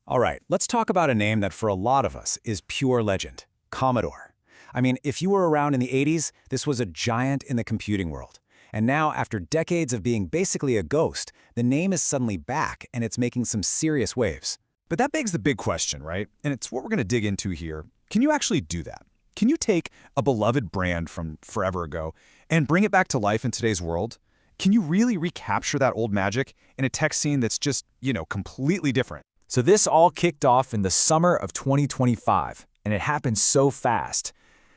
All right, let's talk about a name that for a lot of us is pure legend, Commodore. I mean, if you were around in the 80s, this was a giant in the computing world. And now, after decades of being basically a ghost, the name is suddenly back and it's making some serious waves. But that begs the big question, right? And it's what we're going to dig into here. Can you actually do that? Can you take a beloved brand from forever ago and bring it back to life in today's world? Can you really recapture that old magic in a tech scene that's just, completely different? So this all kicked off in the summer of 2025, and it happened so fast.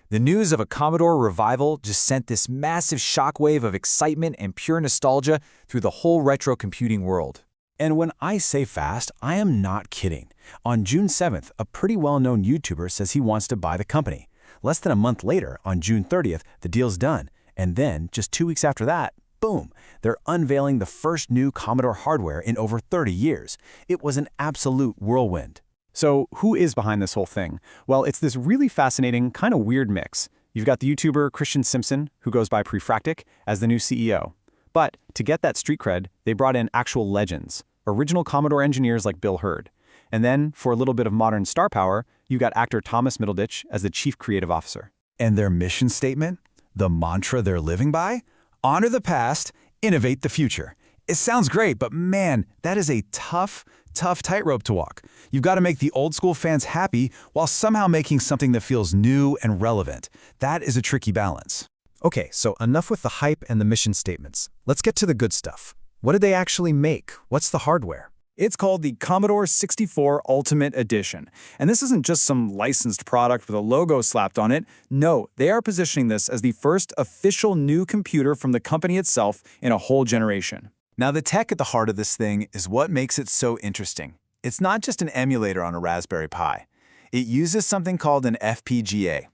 The news of a Commodore revival just sent this massive shockwave of excitement and pure nostalgia through the whole retro computing world. And when I say fast, I am not kidding. On June 7th, a pretty well-known YouTuber says he wants to buy the company. Less than a month later, on June 30th, the deal's done. And then, just 2 weeks after that, boom, they're unveiling the first new Commodore hardware in over 30 years. It was an absolute whirlwind. So who is behind this whole thing? Well, it's this really fascinating, kind of weird mix. You've got the YouTuber Christian Simpson, who goes by Prefractic, as the new CEO. But to get that street cred, they brought in actual legends, original Commodore engineers like Bill Hurd. And then, for a little bit of modern star power, you got actor Thomas Middleditch as the chief creative officer. And their mission statement? The mantra they're living by? Honor the past, innovate the future. It sounds great, but man, that is a tough tightrope to walk. You've got to make the old school fans happy while somehow making something that feels new and relevant. That is a tricky balance. Okay, so enough with the hype and the mission statements. Let's get to the good stuff. What did they actually make? What's the hardware? It's called the Commodore 64 Ultimate Edition. And this isn't just some licensed product with a logo slapped on it. No, they are positioning this as the first official new computer from the company itself in a whole generation. Now, the tech at the heart of this thing is what makes it so interesting. It's not just an emulator on a Raspberry Pi. It uses something called an FPGA.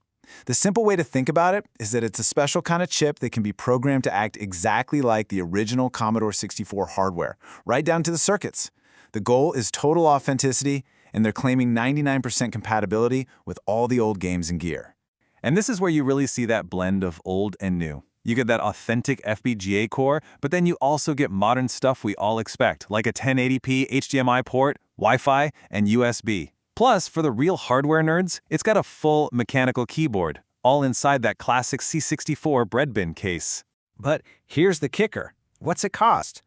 The simple way to think about it is that it's a special kind of chip that can be programmed to act exactly like the original Commodore 64 hardware, right down to the circuits. The goal is total authenticity, and they're claiming 99% compatibility with all the old games and gear. And this is where you really see that blend of old and new. You get that authentic FPGA core, but then you also get modern stuff we all expect, like a 1080p HDMI port, Wi-Fi, and USB. Plus, for the real hardware nerds, it's got a full mechanical keyboard, all inside that classic C64 bread bin case. But here's the kicker. What's it cost?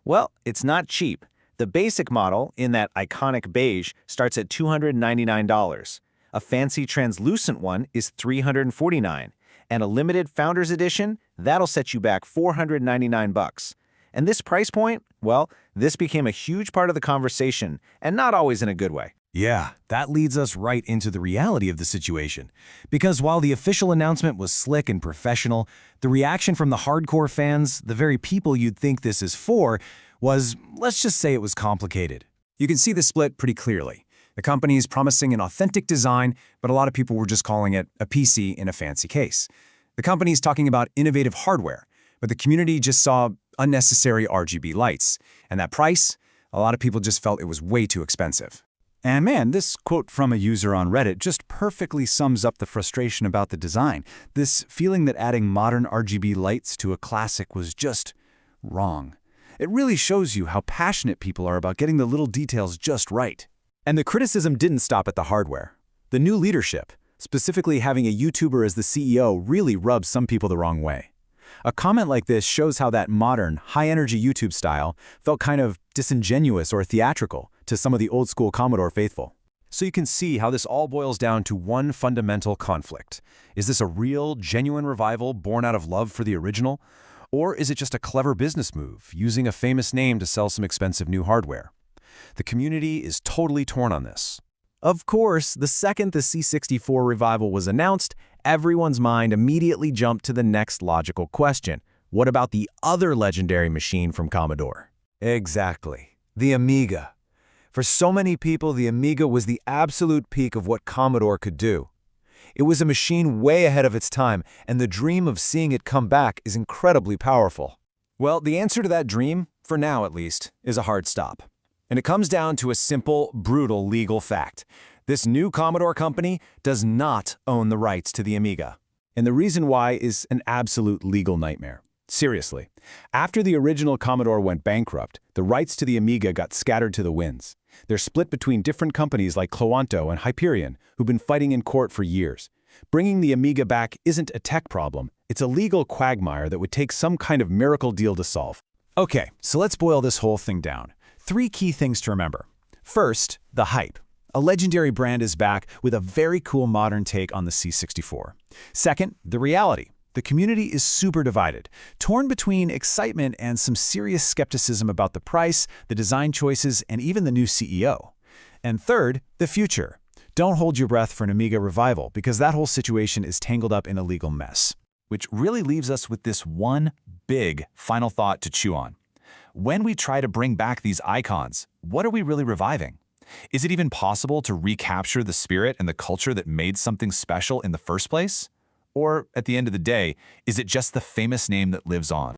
Well, it's not cheap. The basic model, in that iconic beige, starts at $299. A fancy translucent one is $349. And a limited Founders Edition, that'll set you back $499. And this price point, well, this became a huge part of the conversation, and not always in a good way. Yeah, that leads us right into the reality of the situation. Because while the official announcement was slick and professional, the reaction from the hardcore fans, the very people you'd think this is for, was, let's just say it was complicated. You can see the split pretty clearly. The company is promising an authentic design, but a lot of people were just calling it a PC in a fancy case. The company is talking about innovative hardware, but the community just saw unnecessary RGB lights. And that price, a lot of people just felt it was way too expensive. And man, this quote from a user on Reddit just perfectly sums up the frustration about the design. This feeling that adding modern RGB lights to a classic was just wrong. It really shows you how passionate people are about getting the little details just right. And the criticism didn't stop at the hardware. The new leadership, specifically having a YouTuber as the CEO, really rubs some people the wrong way. A comment like this shows how that modern, high-energy YouTube style felt kind of disingenuous or theatrical to some of the old-school Commodore faithful. So you can see how this all boils down to one fundamental conflict. Is this a real, genuine revival born out of love for the original? Or is it just a clever business move, using a famous name to sell some expensive new hardware? The community is totally torn on this. Of course, the second the C64 revival was announced, everyone's mind immediately jumped to the next logical question. What about the other legendary machine from Commodore? Exactly. The Amiga. For so many people, the Amiga was the absolute peak of what Commodore could do. It was a machine way ahead of its time, and the dream of seeing it come back is incredibly powerful. Well, the answer to that dream, for now at least, is a hard stop. And it comes down to a simple, brutal legal fact. This new Commodore company does not own the rights to the Amiga. And the reason why is an absolute legal nightmare. Seriously. After the original Commodore went bankrupt, the rights to the Amiga got scattered to the winds. They're split between different companies like Cloanto and Hyperion, who've been fighting in court for years. Bringing the Amiga back isn't a tech problem, it's a legal quagmire that would take some kind of miracle deal to solve. Okay, so let's boil this whole thing down. 3 key things to remember. First, the hype. A legendary brand is back with a very cool modern take on the C64. Second, the reality. The community is super divided, torn between excitement and some serious skepticism about the price, the design choices, and even the new CEO. And third, the future. Don't hold your breath for an Amiga revival, because that whole situation is tangled up in a legal mess. Which really leaves us with this one big final thought to chew on. When we try to bring back these icons, what are we really reviving? Is it even possible to recapture the spirit and the culture that made something special in the first place? Or, at the end of the day, is it just the famous name that lives on?